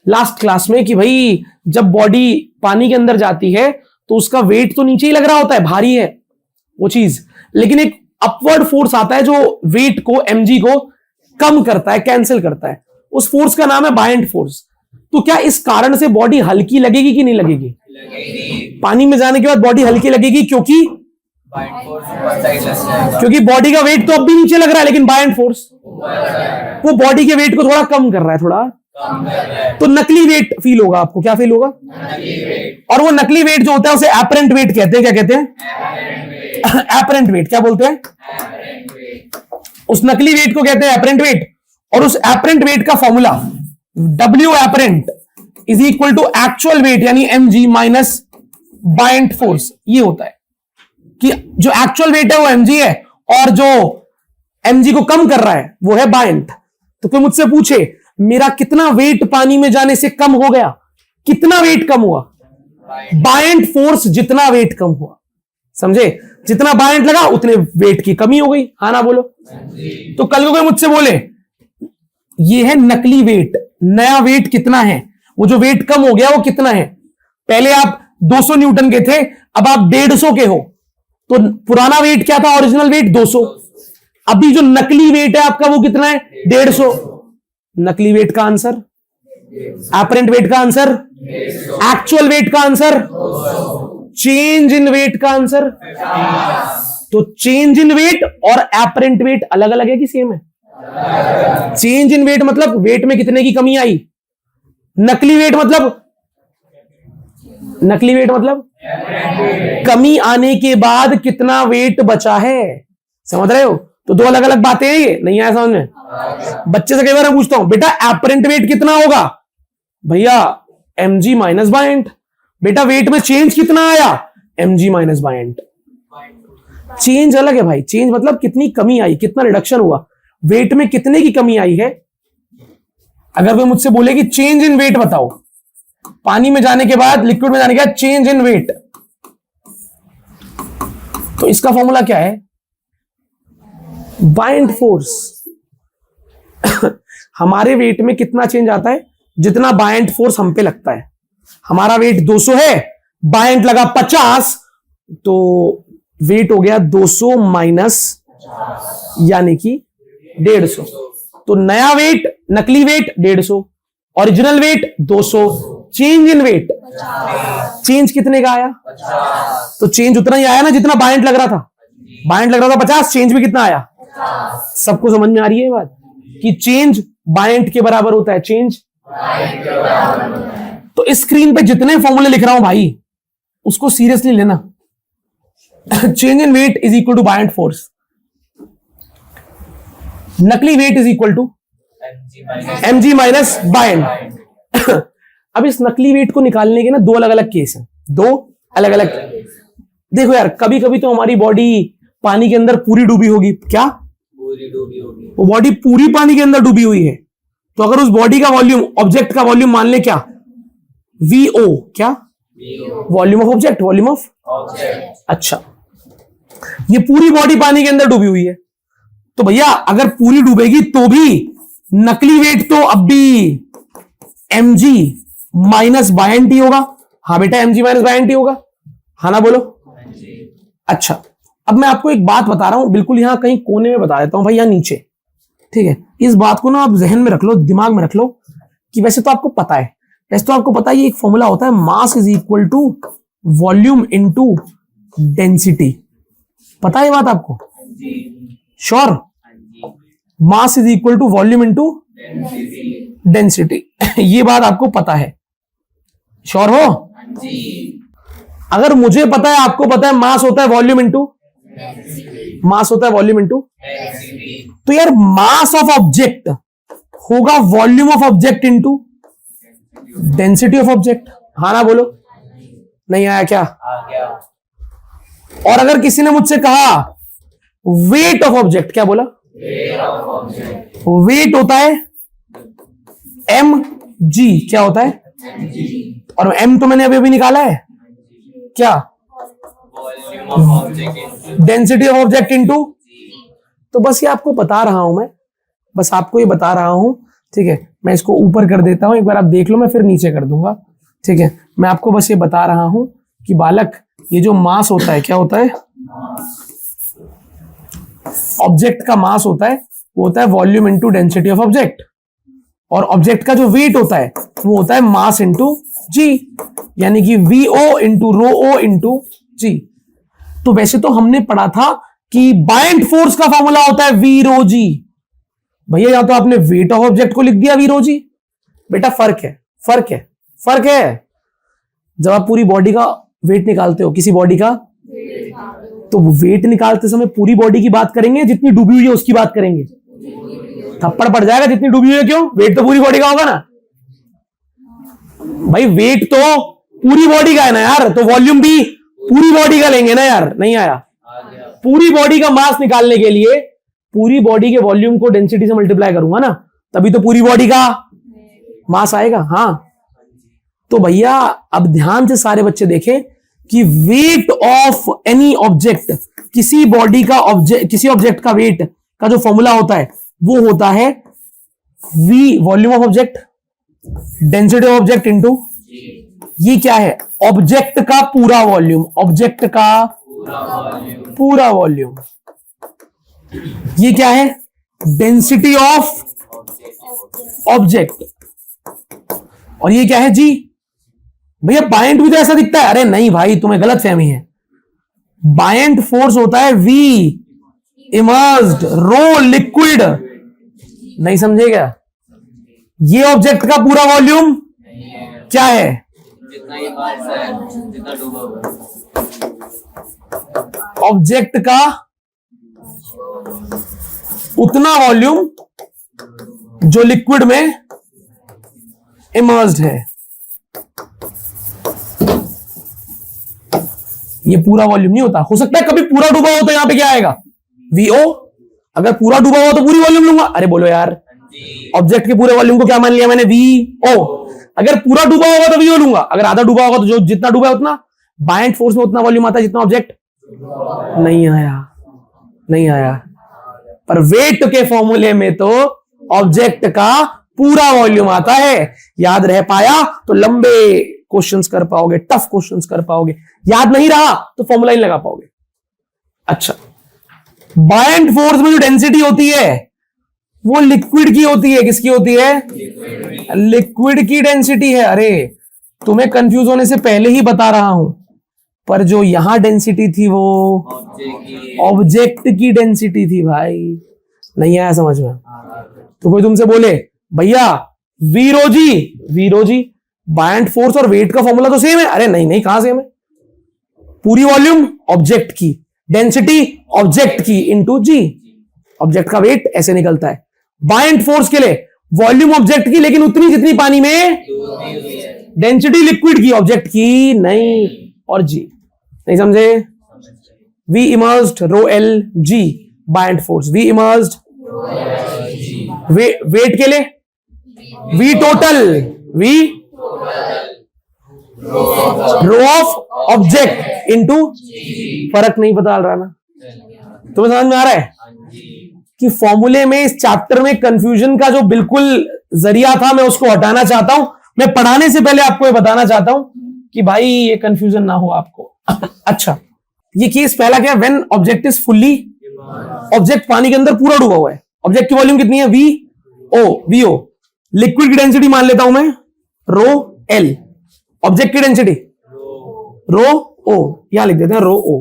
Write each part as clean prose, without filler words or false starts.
Last class में कि भाई जब बॉडी पानी के अंदर जाती है तो उसका वेट तो नीचे ही लग रहा होता है, भारी है वो चीज, लेकिन एक अपवर्ड फोर्स आता है जो वेट को, mg को कम करता है, कैंसिल करता है। उस फोर्स का नाम है बायंट फोर्स। तो क्या इस कारण से बॉडी हल्की लगेगी कि नहीं लगेगी? पानी में जाने के बाद बॉडी हल्की लगेगी, क्योंकि बॉडी का वेट तो अब भी नीचे लग रहा है, लेकिन बायंट फोर्स वो बॉडी के वेट को थोड़ा कम कर रहा है, थोड़ा। तो नकली वेट फील होगा आपको। क्या फील होगा? और वो नकली वेट जो होता है उसे एपरेंट वेट कहते हैं। क्या कहते हैं? Apparent wait. क्या बोलते हैं? उस नकली वेट को कहते हैं एपरेंट वेट। और उस एपरेंट वेट का formula W apparent is equal to actual weight यानी mg माइनस बायंट फोर्स। ये होता है कि जो एक्चुअल वेट है वो mg है और जो mg को कम कर रहा है वो है बायंट। तो कोई मुझसे पूछे मेरा कितना वेट पानी में जाने से कम हो गया, कितना वेट कम हुआ? बायंट फोर्स जितना वेट कम हुआ, समझे? जितना बायंट लगा उतने वेट की कमी हो गई। हाँ ना बोलो। तो कल को कोई मुझसे बोले ये है नकली वेट, नया वेट कितना है, वो जो वेट कम हो गया वो कितना है? पहले आप 200 न्यूटन के थे, अब आप 150 के हो। तो पुराना वेट क्या था? Original weight 200। अभी जो नकली वेट है आपका वो कितना है? 150। नकली वेट का आंसर, एपरेंट वेट का आंसर, एक्चुअल वेट का आंसर, चेंज इन वेट का आंसर। तो चेंज इन वेट और एपरेंट वेट अलग अलग है कि सेम है? चेंज इन वेट मतलब वेट में कितने की कमी आई। नकली वेट मतलब कमी आने के बाद कितना वेट बचा है। समझ रहे हो? तो दो अलग अलग बातें हैं। ये नहीं आया समझ में? बच्चे से कई बार मैं पूछता हूं बेटा एपरेंट वेट कितना होगा? भैया mg माइनस बायंट। बेटा वेट में चेंज कितना आया? mg minus buoyant. चेंज अलग है भाई। चेंज मतलब कितनी कमी आई, कितना रिडक्शन हुआ, वेट में कितने की कमी आई है। अगर कोई मुझसे बोले कि चेंज इन वेट बताओ, पानी में जाने के बाद, लिक्विड में जाने के बाद चेंज इन वेट, तो इसका फॉर्मूला क्या है? Buoyant force. हमारे वेट में कितना चेंज आता है? जितना बायंट फोर्स हम पे लगता है। हमारा वेट 200 है, बायंट लगा 50, तो वेट हो गया 200 माइनस यानी कि 150। तो नया वेट, नकली weight 150, original weight 200, change in weight change कितने का आया? तो चेंज उतना ही आया ना जितना बायंट लग रहा था। बायंट लग रहा था 50, चेंज भी कितना आया? सबको समझ में आ रही है बात कि चेंज बायंट के बराबर होता है। चेंज तो इस स्क्रीन पे जितने फॉर्मूले लिख रहा हूं भाई उसको सीरियसली लेना। Change in weight is equal to buoyant force, नकली weight is equal to mg minus buoyant. अब इस नकली वेट को निकालने के ना दो अलग अलग केस हैं, दो अलग अलग। देखो यार कभी कभी तो हमारी बॉडी पानी के अंदर पूरी डूबी होगी। क्या? पूरी डूबी होगी। वो बॉडी पूरी पानी के अंदर डूबी हुई है, तो अगर उस बॉडी का वॉल्यूम, ऑब्जेक्ट का वॉल्यूम मान ले क्या? VO। क्या? Volume of object, volume of अच्छा, ये पूरी बॉडी पानी के अंदर डूबी हुई है, तो भैया अगर पूरी डूबेगी तो भी नकली वेट तो अब भी mg माइनस बायंट ही होगा। हाँ बेटा mg माइनस बायंट ही होगा। हाँ ना बोलो। अच्छा अब मैं आपको एक बात बता रहा हूं, बिल्कुल यहां कहीं कोने में बता देता हूं भाई, यहां नीचे। ठीक है, इस बात को ना आप जहन में रख लो, दिमाग में रख लो कि वैसे तो आपको पता है, ये एक फॉर्मूला होता है, mass is equal to volume into density. पता है ये बात आपको? Sure? Mass is equal to volume into density. ये बात आपको पता है? श्योर हो? अगर मुझे पता है, आपको पता है, मास होता है वॉल्यूम इनटू तो यार मास ऑफ ऑब्जेक्ट होगा volume of object into density of object. हाँ ना बोलो। नहीं आया क्या? और अगर किसी ने मुझसे कहा वेट ऑफ ऑब्जेक्ट, क्या बोला? वेट होता है mg। क्या होता है? और m तो मैंने अभी अभी निकाला है, क्या? Density of object into. तो बस ये आपको बता रहा हूं मैं, बस आपको ये बता रहा हूं, ठीक है। मैं इसको ऊपर कर देता हूं, एक बार आप देख लो, मैं फिर नीचे कर दूंगा, ठीक है। मैं आपको बस ये बता रहा हूं कि बालक, ये जो मास होता है, क्या होता है? ऑब्जेक्ट का मास होता है, वो होता है volume into density of object, और ऑब्जेक्ट का जो वेट होता है वो होता है मास इनटू जी, यानी कि VO into rho o into g. तो वैसे तो हमने पढ़ा था कि बायंट फोर्स का फॉर्मूला होता है V रो जी। भैया यहां तो आपने वेट ऑफ ऑब्जेक्ट को लिख दिया V रो जी। बेटा फर्क है, फर्क है, फर्क है। जब आप पूरी बॉडी का वेट निकालते हो, किसी बॉडी का, तो वेट निकालते समय पूरी बॉडी की बात करेंगे, जितनी डूबी हुई है उसकी बात करेंगे? थप्पड़ पड़ जाएगा जितनी डूबी हुई है। क्यों? वेट तो पूरी बॉडी का होगा ना भाई, वेट तो पूरी बॉडी का है ना यार, तो वॉल्यूम भी पूरी बॉडी का लेंगे ना यार। नहीं आया? पूरी बॉडी का मास निकालने के लिए पूरी बॉडी के वॉल्यूम को डेंसिटी से मल्टीप्लाई करूंगा ना, तभी तो पूरी बॉडी का मास आएगा। हाँ, तो भैया अब ध्यान से सारे बच्चे देखें कि वेट ऑफ एनी ऑब्जेक्ट, किसी बॉडी का ऑब्जेक्ट, किसी ऑब्जेक्ट का वेट का जो फॉर्मूला होता है वो होता है V volume of object, density of object into, ये क्या है? ऑब्जेक्ट का पूरा वॉल्यूम, ऑब्जेक्ट का पूरा वॉल्यूम। ये क्या है? Density of object. और ये क्या है? जी। भैया बायंट भी तो ऐसा दिखता है। अरे नहीं भाई, तुम्हें गलत फहमी है। बायंट फोर्स होता है V इमर्स्ड रो लिक्विड। नहीं समझे क्या? ये ऑब्जेक्ट का पूरा वॉल्यूम क्या है? ऑब्जेक्ट का उतना वॉल्यूम जो लिक्विड में इमर्स्ड है। ये पूरा वॉल्यूम नहीं होता। हो सकता है कभी पूरा डूबा हो तो यहां पे क्या आएगा? VO। अगर पूरा डूबा हुआ तो पूरी वॉल्यूम लूंगा। अरे बोलो यार, ऑब्जेक्ट के पूरे वॉल्यूम को क्या मान लिया मैंने? VO। अगर पूरा डूबा होगा तो VO लूंगा, अगर आधा डूबा होगा तो जो जितना डूबा है उतना। बायंट फोर्स में उतना वॉल्यूम आता है जितना ऑब्जेक्ट। नहीं आया, नहीं आया। पर वेट के फॉर्मूले में तो ऑब्जेक्ट का पूरा वॉल्यूम आता है। याद रह पाया तो लंबे क्वेश्चंस कर पाओगे, टफ क्वेश्चंस कर पाओगे। याद नहीं रहा तो फॉर्मूला ही लगा पाओगे। अच्छा, बायंट फोर्स में जो डेंसिटी होती है वो लिक्विड की होती है। किसकी होती है? लिक्विड की डेंसिटी है। अरे तुम्हें कंफ्यूज होने से पहले ही बता रहा हूं, पर जो यहां डेंसिटी थी वो ऑब्जेक्ट की डेंसिटी थी भाई। नहीं आया समझ में? तो कोई तुमसे बोले भैया V rho g, buoyant force और वेट का फॉर्मूला तो सेम है। अरे नहीं नहीं, कहां सेम है? पूरी वॉल्यूम ऑब्जेक्ट की, डेंसिटी ऑब्जेक्ट की इंटू जी। ऑब्जेक्ट का वेट ऐसे निकलता है। बायंट फोर्स के लिए वॉल्यूम ऑब्जेक्ट की, लेकिन उतनी जितनी पानी में, डेंसिटी लिक्विड की, ऑब्जेक्ट की नहीं। और जी, नहीं समझे? V immersed rho L G buoyant force. V immersed weight के लिए V total, V rho of object into, फर्क नहीं बता रहा ना? तुम्हें समझ में आ रहा है कि फॉर्मूले में, इस चैप्टर में कंफ्यूजन का जो बिल्कुल जरिया था मैं उसको हटाना चाहता हूं। मैं पढ़ाने से पहले आपको ये बताना चाहता हूं कि भाई ये कंफ्यूजन ना हो आपको। अच्छा, ये केस पहला क्या? When object is fully, object पानी के अंदर पूरा डूबा हुआ है। ऑब्जेक्ट की वॉल्यूम कितनी है? VO। लिक्विड की डेंसिटी मान लेता हूं मैं रो L। ऑब्जेक्ट की डेंसिटी रो O, यहां लिख देते हैं रो O।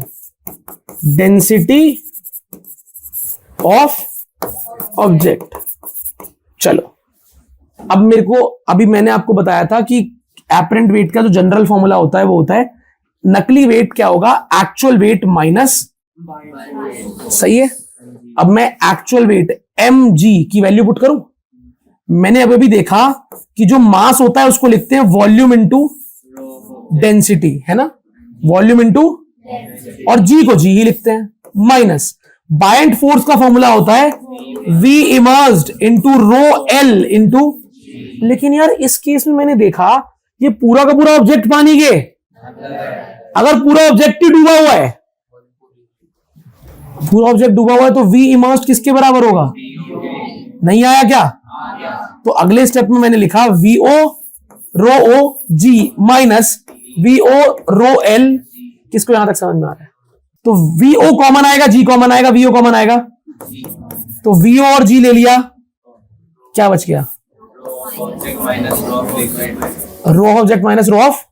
Density of object. चलो, अब मेरे को, अभी मैंने आपको बताया था कि एपरेंट वेट का जो जनरल फॉर्मूला होता है वो होता है नकली वेट क्या होगा? एक्चुअल वेट माइनस, सही है। अब मैं एक्चुअल वेट mg की वैल्यू पुट करूं। मैंने अभी देखा कि जो मास होता है उसको लिखते हैं वॉल्यूम इनटू डेंसिटी, है ना? वॉल्यूम इनटू, और जी को जी ही लिखते हैं, माइनस बायंट फोर्स का फॉर्मूला होता है V इमर्स्ड इनटू रो L इनटू। लेकिन यार इस केस में मैंने देखा ये पूरा का पूरा ऑब्जेक्ट पानी के, अगर पूरा ऑब्जेक्ट ही डूबा हुआ है, पूरा ऑब्जेक्ट डूबा हुआ है, तो V इमर्स्ड किसके बराबर होगा? नहीं आया क्या? तो अगले स्टेप में मैंने लिखा VO रो ओ जी माइनस VO रो L। किसको यहां तक समझ में आ रहा है? तो VO कॉमन आएगा, G कॉमन आएगा, VO कॉमन आएगा, तो VO और G ले लिया, क्या बच गया? रो ऑब्जेक्ट माइनस रो ऑफ।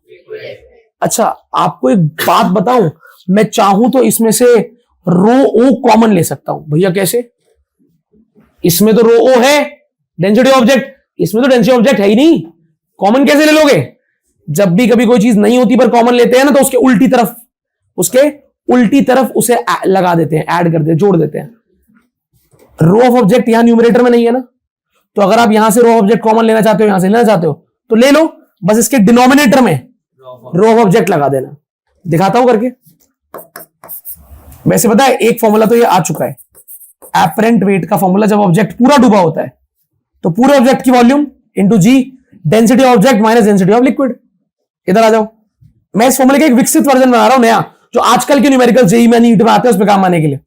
अच्छा, आपको एक बात बताऊं, मैं चाहूं तो इसमें से रो ओ कॉमन ले सकता हूं। भैया कैसे? इसमें तो रो ओ है डेंसिटी ऑब्जेक्ट, इसमें तो डेंसिटी ऑब्जेक्ट है ही नहीं, कॉमन कैसे ले लोगे? जब भी कभी कोई चीज नहीं होती पर कॉमन लेते हैं ना, तो उसके उल्टी तरफ उसे लगा देते हैं, ऐड कर देते हैं, जोड़ देते हैं। रो ऑफ ऑब्जेक्ट यहां न्यूमरेटर में नहीं है ना, तो अगर आप यहां से रो ऑब्जेक्ट कॉमन लेना चाहते हो, यहां से लेना चाहते हो तो ले लो, बस इसके डिनोमिनेटर में रो ऑफ ऑब्जेक्ट लगा देना। दिखाता हूं करके। वैसे पता है एक फॉर्मूला तो ये आ चुका है, एपरेंट वेट का फॉर्मूला। जब ऑब्जेक्ट पूरा डूबा होता है तो पूरे ऑब्जेक्ट की volume into g, density object minus density of liquid. इधर आ जाओ, मैं इस फॉर्मूले का एक विकसित वर्जन बना रहा हूं नया, जो आजकल के न्यूमेरिकल जेईई में नीट में आते हैं उस पर काम आने के लिए।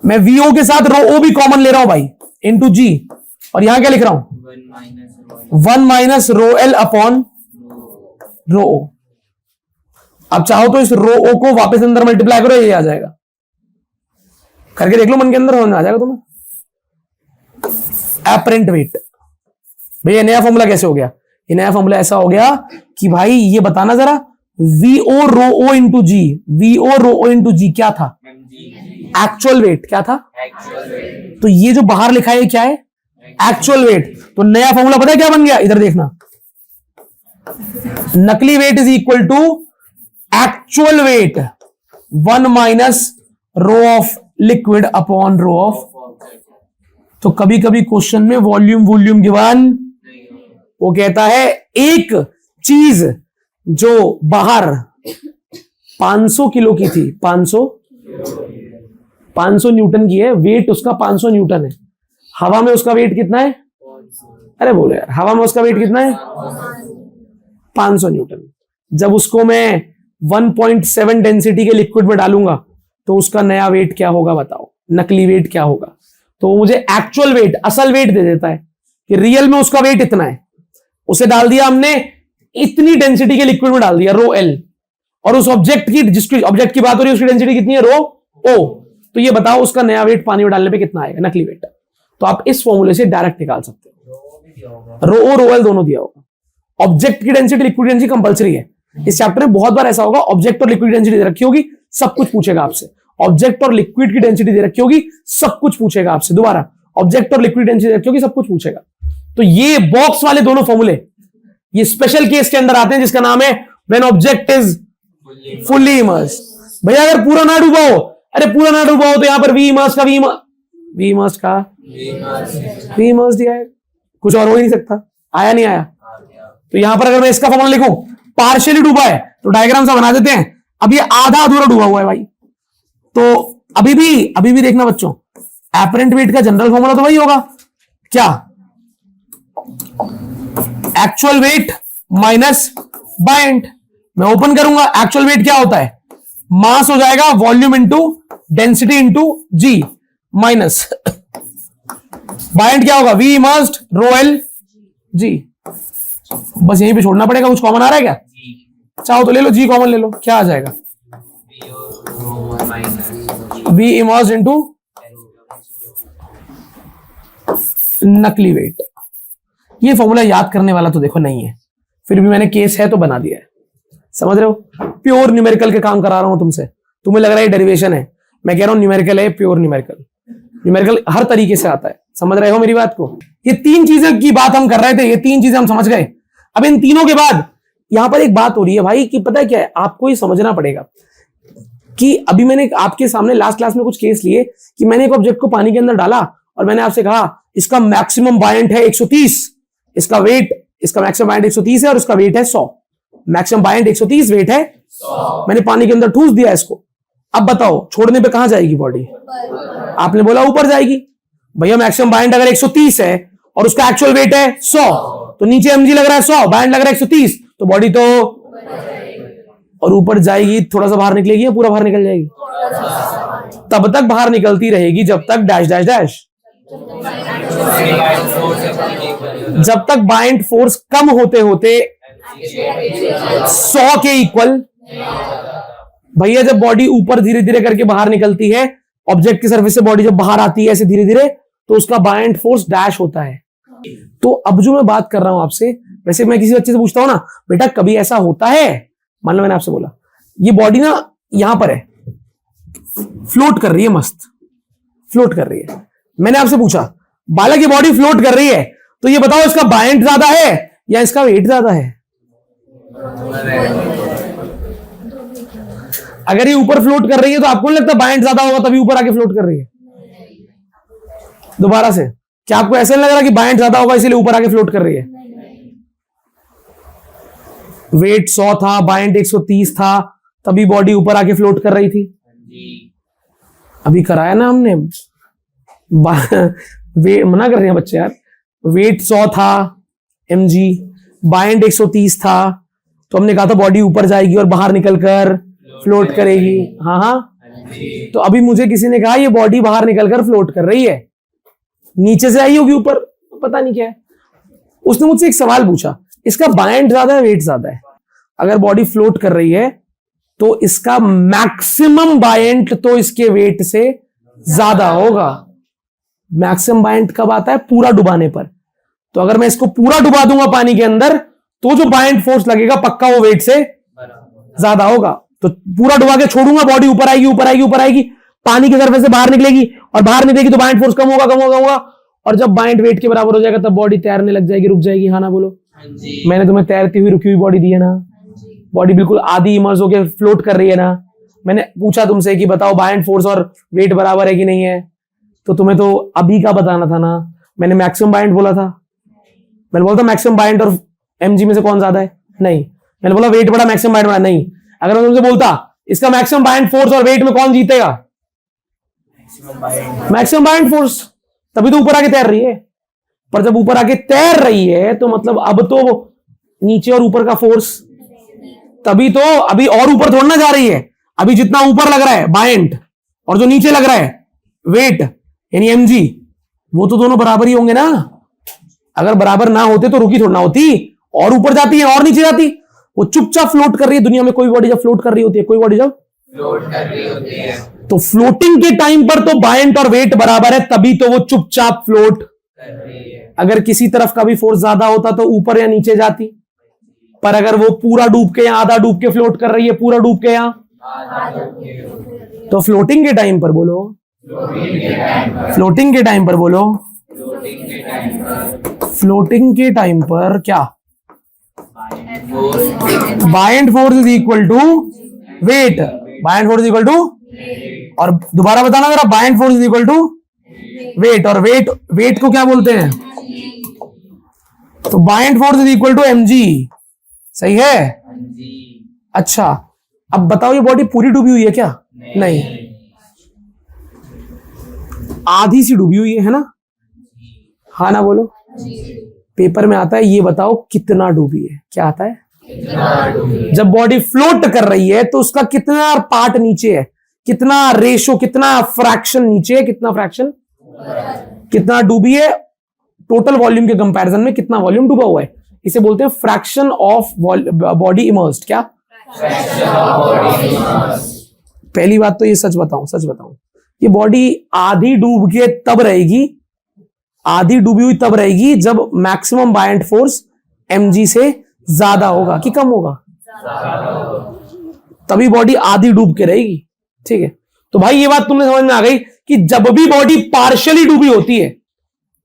मैं वीओ के साथ रो ओ भी कॉमन ले रहा हूं भाई, इंटू जी, और यहां क्या लिख रहा हूं? 1 minus rho l upon rho o. अब चाहो तो इस रो ओ को वापस अंदर मल्टीप्लाई करो, ये आ जाएगा। करके देख लो मन के अंदर, होने आ जाएगा तुम्हें। Apparent wait. भैया नया फॉर्मूला कैसे हो गया? ये नया फॉर्मूला ऐसा हो गया कि भाई ये बताना जरा, वीओ रो ओ इंटू जी, वीओ रो ओ इंटू जी क्या था? Actual weight. क्या था? तो ये जो बाहर लिखा है क्या है? Actual wait. तो नया फॉर्मूला पता है क्या बन गया? इधर देखना, नकली weight is equal to actual weight 1 minus rho of liquid upon rho of. तो कभी कभी क्वेश्चन में वॉल्यूम गिवन, वो कहता है एक चीज जो बाहर 500 किलो की थी, 500 न्यूटन की है, वेट उसका 500 न्यूटन है, हवा में उसका वेट कितना है? अरे बोलो यार, हवा में उसका वेट कितना है? 500 न्यूटन। जब उसको मैं 1.7 डेंसिटी के लिक्विड में डालूंगा तो उसका नया वेट क्या होगा बताओ? नकली वेट क्या होगा? तो वो मुझे एक्चुअल वेट, असल वेट दे देता है कि रियल में उसका वेट इतना है। उसे डाल दिया हमने इतनी डेंसिटी के लिक्विड में डाल दिया, रो एल, और उस ऑब्जेक्ट की, जिसकी ऑब्जेक्ट की बात हो रही है उसकी डेंसिटी कितनी है? रो ओ। तो ये बताओ उसका नया वेट पानी में डालने पे कितना आएगा, नकली वेट। तो आप इस फॉर्मूले से डायरेक्ट निकाल सकते हो, रो ओ रो एल दोनों दिया होगा। ऑब्जेक्ट की डेंसिटी, लिक्विड डेंसिटी कंपलसरी है। इस चैप्टर में बहुत बार ऐसा होगा, ऑब्जेक्ट और लिक्विड डेंसिटी दे रखी होगी, सब कुछ पूछेगा आपसे। ऑब्जेक्ट और लिक्विड की डेंसिटी दे रखी होगी, सब कुछ पूछेगा आपसे। दोबारा, ऑब्जेक्ट और लिक्विड डेंसिटी दे रखी होगी, सब कुछ पूछेगा। तो ये बॉक्स वाले दोनों फॉर्मूले ये स्पेशल केस के अंदर आते हैं, जिसका नाम है when object is fully immersed. भैया अगर पूरा ना डूबा हो, अरे पूरा ना डूबा हो, तो यहां पर वी इमर्स्ड दिया है, कुछ और हो ही नहीं सकता। आया नहीं आया? तो यहां पर अगर मैं इसका फॉर्मूला लिखूं, पार्शियली डूबा है, तो डायग्राम सा बना देते हैं। अब ये आधा अधूरा डूबा हुआ है भाई, तो अभी भी देखना बच्चों, एपरेंट वेट का जनरल फॉर्मूला तो वही होगा, क्या? Actual weight minus buoyant. मैं ओपन करूंगा, एक्चुअल वेट क्या होता है? मास हो जाएगा volume into density into g, minus buoyant क्या होगा? V immersed rho L g. बस यहीं पे छोड़ना पड़ेगा। कुछ कॉमन आ रहा है क्या? चाहो तो ले लो, जी कॉमन ले लो, क्या आ जाएगा? वी इमर्स्ड इंटू नकली वेट। ये फॉर्मूला याद करने वाला तो देखो नहीं है, फिर भी मैंने केस है तो बना दिया है। समझ रहे हो? प्योर न्यूमेरिकल के काम करा रहा हूं तुमसे। तुम्हें लग रहा है डेरिवेशन है, मैं कह रहा हूं न्यूमेरिकल है, प्योर न्यूमेरिकल। न्यूमेरिकल हर तरीके से आता है। समझ रहे हो मेरी बात को? ये तीन चीजें की बात हम कर रहे थे, ये तीन चीजें हम समझ गए। अब इन तीनों के बाद यहां पर एक बात हो रही है भाई, कि पता है क्या है, आपको ये समझना पड़ेगा कि अभी मैंने आपके सामने लास्ट क्लास में कुछ केस लिए कि मैंने एक ऑब्जेक्ट को पानी के अंदर डाला और मैंने आपसे कहा इसका मैक्सिमम बायंट है 130, इसका वेट, इसका मैक्सिमम बायंट 130 है और इसका वेट है 100। मैक्सिमम बायंट 130, वेट है 100। मैंने पानी के अंदर ठूस दिया इसको। अब बताओ छोड़ने पे कहां जाएगी बॉडी? आपने बोला ऊपर जाएगी। भैया मैक्सिमम बायंट अगर 130 है और उसका एक्चुअल वेट है 100, तो नीचे mg लग रहा है 100, बायंट लग रहा है 130, तो बॉडी तो और ऊपर जाएगी, थोड़ा सा बाहर निकलेगी या पूरा बाहर निकल जाएगी? तब तक बाहर निकलती रहेगी जब तक डैश डैश डैश जब तक बाइंड फोर्स कम होते होते 100 के इक्वल। भैया जब बॉडी ऊपर धीरे धीरे करके बाहर निकलती है, ऑब्जेक्ट की सरफेस से बॉडी जब बाहर आती है ऐसे धीरे धीरे, तो उसका बाइंड फोर्स डैश होता है। तो अब जो मैं बात कर रहा हूं आपसे, वैसे मैं किसी बच्चे से पूछता हूं ना, बेटा कभी ऐसा होता है, मान लो मैंने आपसे बोला ये बॉडी ना यहां पर है, फ्लोट कर रही है, मस्त फ्लोट कर रही है। मैंने आपसे पूछा बालक ये बॉडी फ्लोट कर रही है, तो ये बताओ इसका बाइंड ज्यादा है या इसका वेट ज्यादा है? अगर ये ऊपर फ्लोट कर रही है तो आपको नहीं लगता बाइंड ज्यादा होगा तभी ऊपर आके फ्लोट कर रही है? दोबारा से, क्या आपको ऐसा नहीं लग रहा कि बाइंड ज्यादा होगा इसीलिए ऊपर आके फ्लोट कर रही है? वेट 100 था, बाइंड 130 था, तभी बॉडी ऊपर आके फ्लोट कर रही थी। अभी कराया ना हमने, मना कर रहे हैं बच्चे यार। वेट 100 था mg, बाइंड 130 था, तो हमने कहा था बॉडी ऊपर जाएगी और बाहर निकलकर फ्लोट करेगी। हाँ हाँ, तो अभी मुझे किसी ने कहा ये बॉडी बाहर निकलकर फ्लोट कर रही है, नीचे से आई होगी ऊपर, पता नहीं क्या है। उसने मुझसे एक सवाल पूछा, इसका बाइंड ज्यादा है वेट ज्यादा है? अगर बॉडी फ्लोट कर रही है तो इसका मैक्सिमम बाइंड तो इसके वेट से ज्यादा होगा। मैक्सिमम बाइंड कब आता है? पूरा डुबाने पर। तो अगर मैं इसको पूरा डुबा दूंगा पानी के अंदर, तो जो बाइंड फोर्स लगेगा पक्का वो वेट से ज्यादा होगा। तो पूरा डुबा के छोड़ूंगा, बॉडी ऊपर आएगी ऊपर आएगी ऊपर आएगी, पानी की सरफेस से बाहर निकलेगी, और बाहर निकलेगी तो बाइंड फोर्स कम होगा कम होगा होगा, और जब बाइंड वेट के बराबर हो जाएगा तब बॉडी तैरने लग जाएगी, रुक जाएगी। हाँ ना बोलो? मैंने तुम्हें तैरती हुई रुकी हुई बॉडी दी है ना, बॉडी बिल्कुल आधी इमर्स होकर फ्लोट कर रही है ना। मैंने पूछा तुमसे कि बताओ बाइंड फोर्स और वेट बराबर है कि नहीं है, तो तुम्हें तो अभी का बताना था ना। मैंने मैक्सिमम बाइंड बोला था, मैंने बोला था मैक्सिमम बाइंड और mg में से कौन ज्यादा है? नहीं। मैंने बोला वेट बड़ा मैक्सिमम बाइंड बड़ा? नहीं। अगर मैं तुमसे बोलता इसका मैक्सिमम बाइंड फोर्स और वेट में कौन जीतेगा? मैक्सिमम बाइंड फोर्स, तभी तो ऊपर आके तैर रही है। पर जब ऊपर आके तैर रही है तो मतलब अब तो नीचे और ऊपर का फोर्स, तभी तो अभी और ऊपर थोड़ा ना जा रही है। अभी जितना ऊपर लग रहा है बाइंड और जो नीचे लग रहा है वेट यानी mg, वो तो दोनों बराबर ही होंगे ना। अगर बराबर ना होते तो रुकी थोड़ा ना होती, और ऊपर जाती है और नीचे जाती। वो चुपचाप फ्लोट कर रही है। दुनिया में कोई बॉडी जब फ्लोट कर रही होती है, कोई बॉडी जब फ्लोट कर रही होती है, तो फ्लोटिंग के टाइम पर तो बाइंड और वेट बराबर है, तभी तो वो चुपचाप फ्लोट कर रही है। अगर किसी तरफ का भी फोर्स ज्यादा होता तो ऊपर या नीचे जाती। पर अगर वो पूरा डूब के या आधा डूब के फ्लोट कर रही है, पूरा डूब के या, तो फ्लोटिंग के टाइम पर बोलो, फ्लोटिंग के टाइम पर बोलो, फ्लोटिंग के टाइम पर क्या? Buoyant force is equal to weight, buoyant force equal to, और दोबारा बताना जरा, buoyant force is equal to weight, और वेट को क्या बोलते हैं? तो buoyant force is equal to mg, सही है? अच्छा, अब बताओ ये बॉडी पूरी डूबी हुई है क्या? नहीं, आधी सी डूबी हुई है ना? हाँ ना बोलो? पेपर में आता है ये बताओ कितना डूबी है। क्या आता है? जब बॉडी फ्लोट कर रही है तो उसका कितना पार्ट नीचे है, कितना रेशो, कितना फ्रैक्शन नीचे है, कितना फ्रैक्शन, कितना डूबी है टोटल वॉल्यूम के कंपैरिजन में, कितना वॉल्यूम डूबा हुआ है। इसे बोलते हैं फ्रैक्शन ऑफ बॉडी इमर्स्ड। क्या? पहली बात तो ये सच बताऊं, ये बॉडी आधी डूब के तब रहेगी, आधी डूबी हुई तब रहेगी जब मैक्सिमम बाइंड फोर्स mg से ज्यादा होगा कि कम होगा, तभी बॉडी आधी डूब के रहेगी। ठीक है, तो भाई ये बात तुमने समझ में आ गई कि जब भी बॉडी पार्शियली डूबी होती है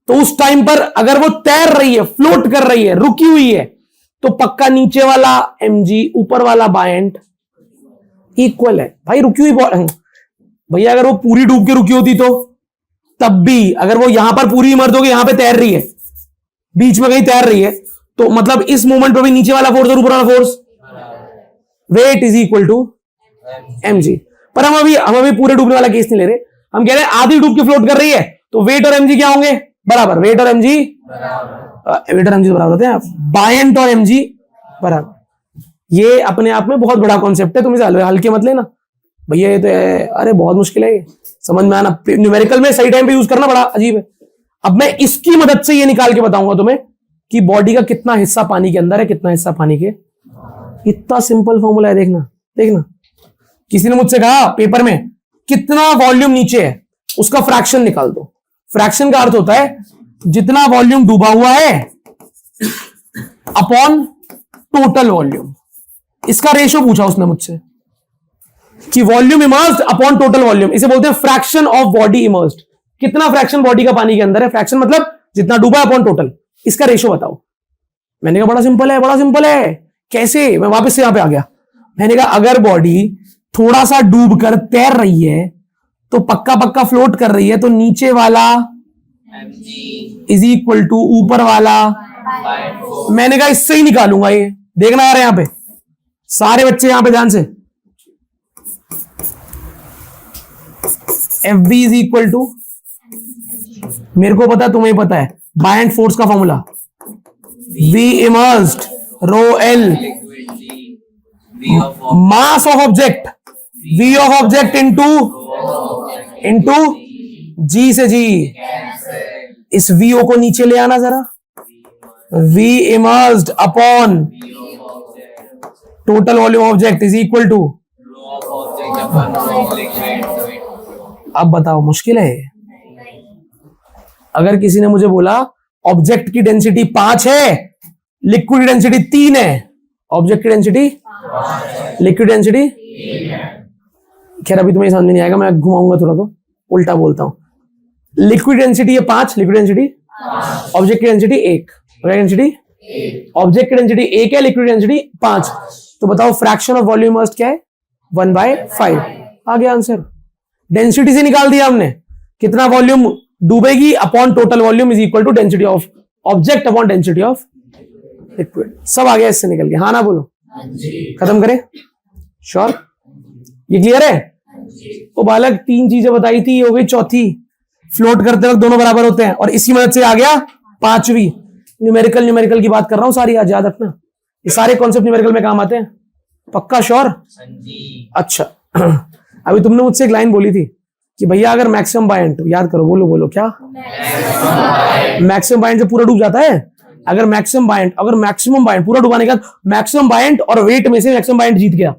तो उस टाइम पर अगर वो तैर रही है, फ्लोट कर रही है, रुकी हुई है, तो पक्का नीचे वाला mg ऊपर वाला बाइंड इक्वल है। भाई रुकी हुई भैया अगर वो पूरी डूब के रुकी होती तो तब भी, अगर वो यहां पर पूरी इमर्ज होगी, यहां पे तैर रही है, बीच में कहीं तैर रही है, तो मतलब इस मोमेंट पर भी नीचे वाला फोर्स और ऊपर वाला force, weight is equal to mg। पर हम अभी पूरे डूबने वाला केस नहीं ले रहे, हम कह रहे हैं आधी डूब के फ्लोट कर रही है तो वेट और mg क्या होंगे? बराबर। वेट और mg बराबर होते हैं, बाइंड और mg बराबर। ये अपने आप में बहुत बड़ा कॉन्सेप्ट है, तुम इसे हल्के मत लेना भैया, ये तो अरे बहुत मुश्किल है ये समझ में आना। न्यूमेरिकल में सही टाइम पे यूज करना बड़ा अजीब है। अब मैं इसकी मदद से ये निकाल के बताऊंगा तुम्हें कि बॉडी का कितना हिस्सा पानी के अंदर है, कितना हिस्सा पानी के। इतना सिंपल फॉर्मूला है, देखना देखना। किसी ने मुझसे कहा पेपर में कितना वॉल्यूम नीचे है, उसका फ्रैक्शन निकाल दो। फ्रैक्शन का अर्थ होता है जितना वॉल्यूम डूबा हुआ है अपॉन टोटल वॉल्यूम। इसका रेशो पूछा उसने मुझसे कि volume immersed upon total volume, इसे बोलते हैं फ्रैक्शन ऑफ बॉडी इमर्स्ड। कितना फ्रैक्शन बॉडी का पानी के अंदर है, फ्रैक्शन मतलब जितना डूबा अपॉन टोटल, इसका रेशो बताओ। मैंने कहा बड़ा सिंपल है, बड़ा सिंपल है। कैसे? मैं वापस से यहां पे आ गया। मैंने कहा अगर बॉडी थोड़ा सा डूब कर तैर रही है तो पक्का पक्का फ्लोट कर रही है, तो नीचे वाला इज इक्वल टू ऊपर वाला। मैंने कहा इससे ही निकालूंगा ये, देखना आ रहा है यहां पे सारे बच्चे, यहां पे ध्यान से। F B is equal to, मेरे को पता है तुम्हें पता है, बायएंड फोर्स का formula V immersed rho l mass of object, V of object into g से जी। इस वीओ को नीचे ले आना जरा, V immersed upon total volume object is equal to. अब बताओ मुश्किल है? अगर किसी ने मुझे बोला ऑब्जेक्ट की डेंसिटी 5 है, लिक्विड डेंसिटी 3 है, ऑब्जेक्ट की डेंसिटी, लिक्विड डेंसिटी, खैर अभी तुम्हें समझ में नहीं आएगा, मैं घुमाऊंगा थोड़ा तो उल्टा बोलता हूं। लिक्विड डेंसिटी है 5, लिक्विड डेंसिटी, ऑब्जेक्ट की डेंसिटी 1, डेंसिटी ऑब्जेक्ट की डेंसिटी 1 है, लिक्विड डेंसिटी 5। तो बताओ फ्रैक्शन ऑफ वॉल्यूम इमर्स्ड क्या है? 1/5। आ गया आंसर। डेंसिटी से निकाल दिया हमने, कितना वॉल्यूम डूबेगी upon total volume is equal to density of object upon density of liquid. सब आ गया इससे निकल के। हाँ ना बोलो, खत्म करें? श्योर? ये क्लियर है? तो बालक 3 चीजें बताई थी, हो गई चौथी। फ्लोट करते वक्त दोनों बराबर होते हैं, और इसी मदद से आ गया 5वीं। न्यूमेरिकल की बात कर रहा हूं सारी, आज याद रखना। ये सारे कॉन्सेप्ट न्यूमेरिकल में काम आते हैं। पक्का श्योर? अच्छा अभी तुमने मुझसे एक लाइन बोली थी कि भैया अगर मैक्सिमम बायएंट, याद करो, बोलो बोलो क्या? मैक्सिमम बायएंट से पूरा डूब जाता है। अगर मैक्सिमम बायएंट पूरा डुबाने के बाद मैक्सिमम बायएंट और वेट में से मैक्सिमम बायएंट जीत गया,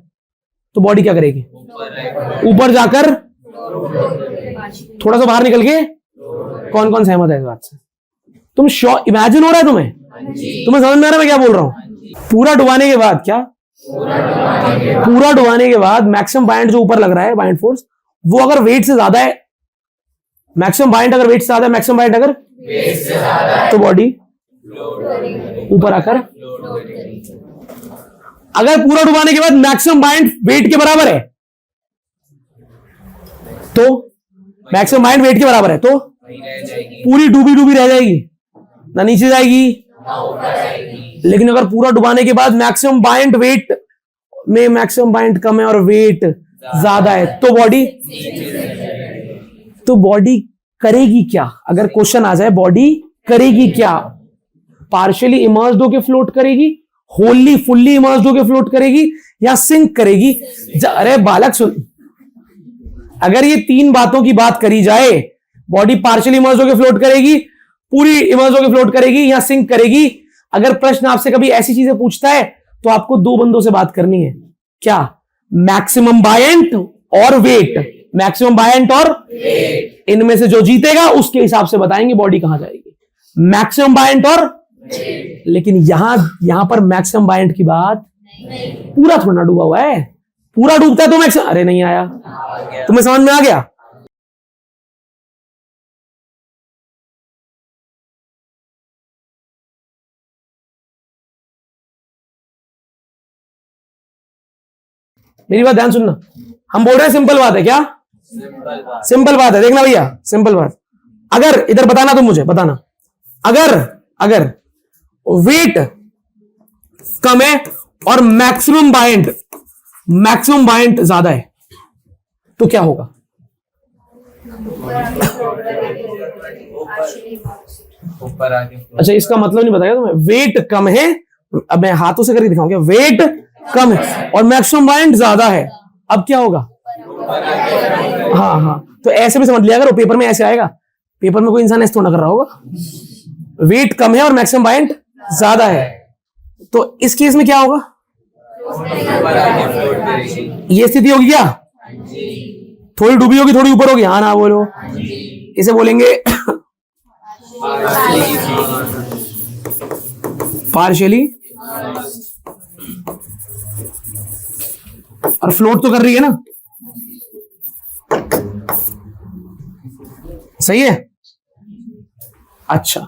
तो बॉडी क्या करेगी? ऊपर जाकर थोड़ा सा बाहर निकल के। कौन कौन सहमत है इस बात से? तुम श्योर? इमेजिन हो रहा है तुम्हें? तुम्हें समझ में आ रहा है मैं क्या बोल रहा हूं? पूरा डुबाने के बाद क्या? पूरा डुबाने के बाद मैक्सिमम बायएंट जो ऊपर लग रहा है, बायएंट फोर्स, वो अगर वेट से ज्यादा है, मैक्सिमम बायएंट अगर वेट से ज्यादा है, मैक्सिमम बायएंट अगर तो बॉडी ऊपर आकर, अगर पूरा डुबाने के बाद मैक्सिमम बायएंट वेट के बराबर है, तो मैक्सिमम बायएंट वेट के बराबर है तो पूरी डूबी डूबी रह जाएगी, ना नीचे जाएगी। लेकिन अगर पूरा डुबाने के बाद मैक्सिमम बायएंट वेट में मैक्सिमम बायएंट कम है और वेट ज्यादा है, तो बॉडी करेगी क्या? अगर क्वेश्चन आ जाए बॉडी करेगी क्या? पार्शियली इमर्स्ड होके फ्लोट करेगी, होली फुल्ली इमर्स्ड होके फ्लोट करेगी, या सिंक करेगी? अरे बालक सुन, अगर ये 3 बातों की बात करी जाए, बॉडी पार्शियली इमर्स्ड होके फ्लोट करेगी, पूरी इमर्स्ड होके फ्लोट करेगी, या सिंक करेगी, अगर प्रश्न आपसे कभी ऐसी चीजें पूछता है तो आपको 2 बंदों से बात करनी है। क्या? मैक्सिमम बायएंट और वेट। मैक्सिमम बायएंट और इनमें से जो जीतेगा उसके हिसाब से बताएंगे बॉडी कहां जाएगी। मैक्सिमम बायएंट और, लेकिन यहां पर मैक्सिमम बायएंट की बात, पूरा थोड़ा डूबा हुआ है। पूरा डूबता है तो मैक्सिमम, अरे नहीं आया, तुम्हें समझ में आ गया? मेरी बात ध्यान सुनना, हम बोल रहे हैं सिंपल बात है। क्या सिंपल बात है? देखना भैया, सिंपल बात। अगर इधर बताना, तुम मुझे बताना, अगर वेट कम है और मैक्सिमम बायएंट ज्यादा है, तो क्या होगा? ऊपर आगे। अच्छा, इसका मतलब नहीं बताया तुम्हें। वेट कम है, अब मैं हाथों से करके दिखाऊंगा। वेट कम है और मैक्सिमम बायएंट ज्यादा है, अब क्या होगा? हाँ, तो ऐसे भी समझ लिया अगर पेपर में ऐसे आएगा पेपर में कोई इंसान ऐसे थोड़ा कर रहा होगा। वेट कम है और मैक्सिमम बायंट ज्यादा है, तो इस केस में क्या होगा? ऊपर आके फ्लोट करेगी। ये स्थिति होगी क्या? थोड़ी डूबी होगी, थोड़ी ऊपर होगी। हाँ ना बोलो, इसे बोलेंगे पार्शियली, और फ्लोट तो कर रही है ना, सही है। अच्छा,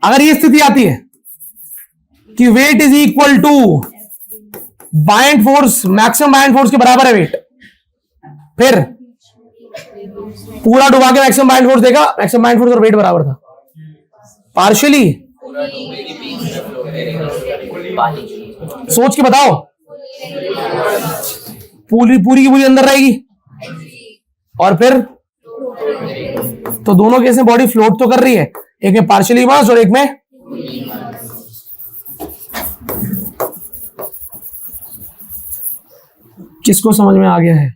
अगर ये स्थिति आती है कि weight is equal to buoyant force, maximum buoyant force के बराबर है वेट, फिर पूरा डुबा के मैक्सिमम बायंट फोर्स देगा, मैक्सिमम बायंट फोर्स और वेट बराबर था, पार्शियली सोच के बताओ, पूरी पूरी की पूरी अंदर रहेगी, और फिर तो दोनों केस में बॉडी फ्लोट तो कर रही है, एक में पार्शियली इमर्ज्ड और एक में किसको समझ में आ गया है?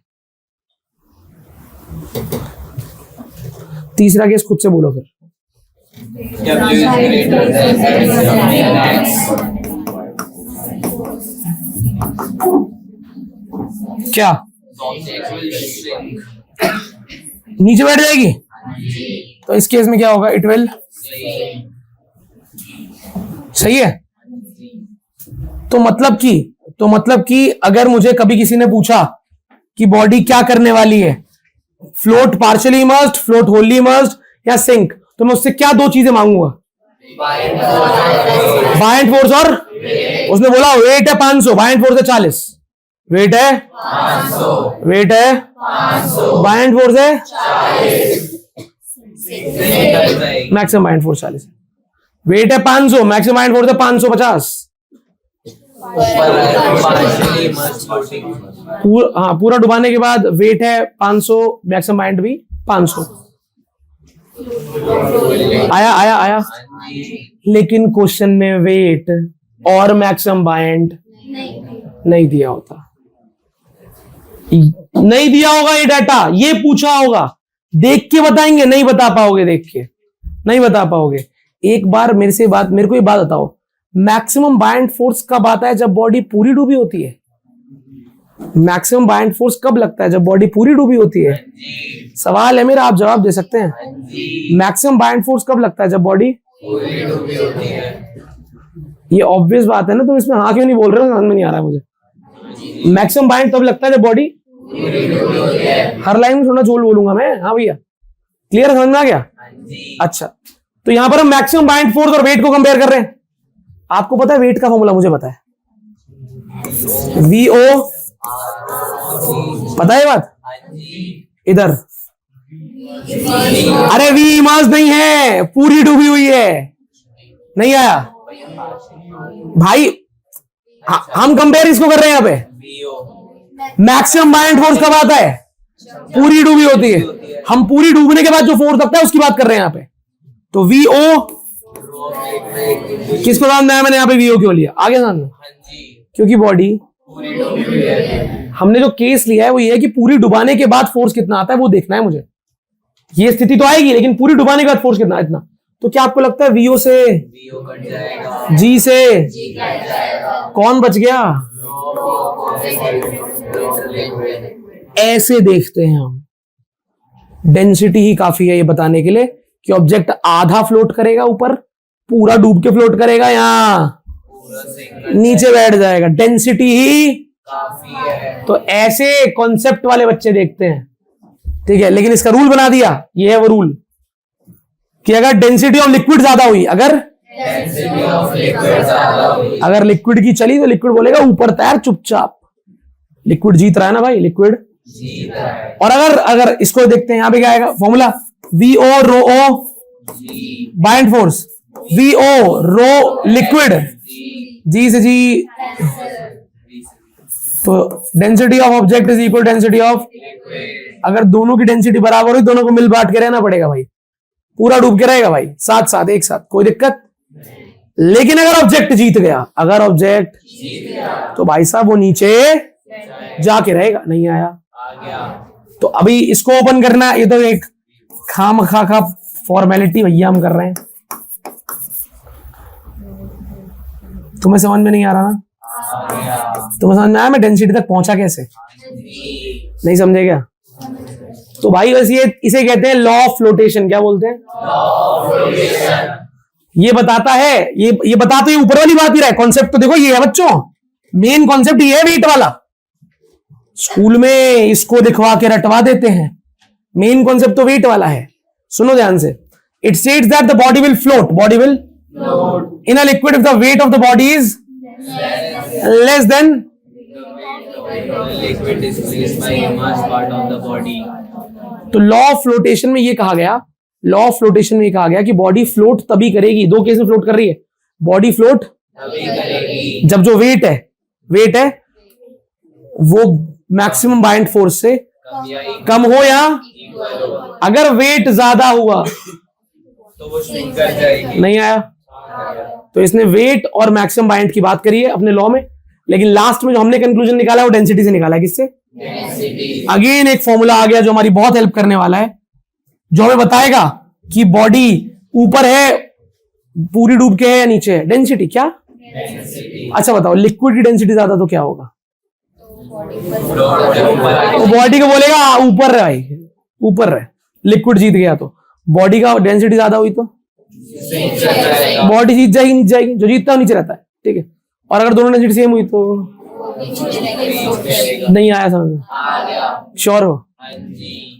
तीसरा केस खुद से बोलो फिर। क्या नीचे बैठ जाएगी? तो इस केस में क्या होगा? इट विल, सही है। तो मतलब कि अगर मुझे कभी किसी ने पूछा कि बॉडी क्या करने वाली है, float partially emerged, float Holi emerged या सिंक, तो मैं उससे क्या दो चीजें मांगूंगा? बायंट फोर्स और उसने बोला वेट है 500, बायंट फोर्स है 40, वेट है 500, वेट है 500, बायंट फोर्स है 40, मैक्सिमम बायंट फोर्स 40, वेट है 500, मैक्सिमम बायंट फोर्स है 550, पूरा डुबाने के बाद वेट है 500, मैक्सिमम बायंट भी 500। आया लेकिन क्वेश्चन में वेट और मैक्सिमम बायंट नहीं दिया होता, नहीं दिया होगा ये डाटा, ये पूछा होगा, देख के बताएंगे, नहीं बता पाओगे, देख के नहीं बता पाओगे। एक बार मेरे को ये बात बताओ, मैक्सिमम बायंट फोर्स कब आता है? जब बॉडी पूरी डूबी होती है। मैक्सिमम बायंट फोर्स कब लगता है? जब बॉडी पूरी डूबी होती है। सवाल है मेरा, आप जवाब दे सकते हैं। मैक्सिमम बायंट फोर्स कब लगता है? जब बॉडी पूरी डूबी होती है। ये ऑब्वियस बात है ना, तुम इसमें हाँ क्यों नहीं बोल रहे हो? समझ में नहीं आ रहा मुझे। मैक्सिमम बायंट तब लगता है जब बॉडी पूरी डूबी होती है। हर लाइन में थोड़ा झोल बोलूंगा मैं। हाँ भैया, क्लियर समझ में आ गया? अच्छा, तो यहां पर हम मैक्सिमम बायंट फोर्स और वेट को कंपेयर कर रहे हैं। आपको पता है वेट का फॉर्मूला? मुझे पता है, VO, पता है बात? इधर अरे V इमर्ज नहीं है, पूरी डूबी हुई है, नहीं आया भाई। हम कंपेयर इसको कर रहे हैं यहाँ पे। मैक्सिमम बायंट फोर्स कब आता है? पूरी डूबी होती है। हम पूरी डूबने के बाद जो फोर्स लगता है उसकी बात कर रहे हैं यहाँ पे। तो VO किसको समझ में आया? मैंने यहाँ पे VO क्यों लिया? आगे समझ में, क्योंकि बॉडी हमने जो केस लिया है वो ये है कि पूरी डुबाने के बाद फोर्स कितना आता है वो देखना है मुझे। ये स्थिति तो आएगी, लेकिन पूरी डुबाने के बाद फोर्स कितना, इतना। तो क्या आपको लगता है VO से कट जाएगा, G से कट जाएगा, कौन बच गया? ऐसे देखते हैं हम। डेंसिटी ही काफी है ये बताने के लिए कि ऑब्जेक्ट आधा फ्लोट करेगा ऊपर, पूरा डूब के फ्लोट करेगा, या नीचे बैठ जाएगा। डेंसिटी ही काफी है। तो ऐसे कॉन्सेप्ट वाले बच्चे देखते हैं, ठीक है। लेकिन इसका रूल बना दिया, ये है वो रूल कि अगर डेंसिटी ऑफ लिक्विड ज्यादा हुई, अगर लिक्विड की चली तो लिक्विड बोलेगा ऊपर तैर चुपचाप। लिक्विड जीत रहा है ना भाई, लिक्विड जीत रहा है। और अगर इसको देखते हैं, यहां पे क्या आएगा फॉर्मूला? VO रो O बायंट फोर्स, VO रो लिक्विड, G से G, तो density of object is equal density of liquid. अगर दोनों की डेंसिटी बराबर हुई, दोनों को मिल बांट के रहना पड़ेगा भाई, पूरा डूब के रहेगा भाई, साथ साथ एक साथ, कोई दिक्कत। लेकिन अगर ऑब्जेक्ट जीत गया, तो भाई साहब वो नीचे जाके रहेगा। नहीं आया? आ गया। तो अभी इसको ओपन करना, ये तो एक खाम खा फॉर्मेलिटी भैया हम कर रहे हैं। तुम्हें समझ में नहीं आ रहा ना? तुम्हें समझ में आया मैं डेंसिटी तक पहुंचा कैसे? नहीं समझे क्या? तो भाई बस ये इसे कहते हैं लॉ ऑफ फ्लोटेशन। क्या बोलते हैं? ये बताता है, ये बता तो ये ऊपर वाली बात ही रहा है। कॉन्सेप्ट तो देखो ये है बच्चों, मेन कॉन्सेप्ट ये है वेट वाला। स्कूल में इसको दिखवा के रटवा देते हैं, मेन कॉन्सेप्ट तो वेट वाला है। सुनो ध्यान से। इट सेड्स that the body will float, body will in a liquid if the weight of the body is less than Liquid displaced by mass part of the body. तो law of flotation में ये कहा गया, law of flotation में ये कहा गया कि बॉडी फ्लोट तभी करेगी, दो केस में फ्लोट कर रही है। बॉडी फ्लोट तभी करेगी जब जो वेट है वो मैक्सिमम बाइंड फोर्स से कम हो या इक्वल हो अगर वेट ज्यादा हुआ तो वो स्विंग कर जाएगी। नहीं आया। तो इसने वेट और मैक्सिमम बाइंड की बात करी है अपने लॉ में, लेकिन लास्ट में जो हमने कंक्लूजन निकाला है वो डेंसिटी से निकाला है। किससे? डेंसिटी। अगेन एक फॉर्मूला आ गया जो हमारी बहुत हेल्प करने वाला है, जो हमें बताएगा कि बॉडी ऊपर है, पूरी डूब के है या नीचे है। डेंसिटी क्या? डेंसिटी। अच्छा बताओ, लिक्विड की डेंसिटी ज्यादा तो क्या होगा? ऊपर तो बॉडी को बोलेगा ऊपर रहे भाई, ऊपर रहे। लिक्विड जीत गया तो बॉडी का डेंसिटी ज्यादा हुई तो स्विंग कर जाएगा। बॉडी जीत जाएगी, नीचे जाएगी। जो जीतता है नीचे रहता है, ठीक है। और अगर दोनों डेंसिटी सेम हुई तो नहीं आया समझ में? आ गया। श्योर हो? हाँ जी।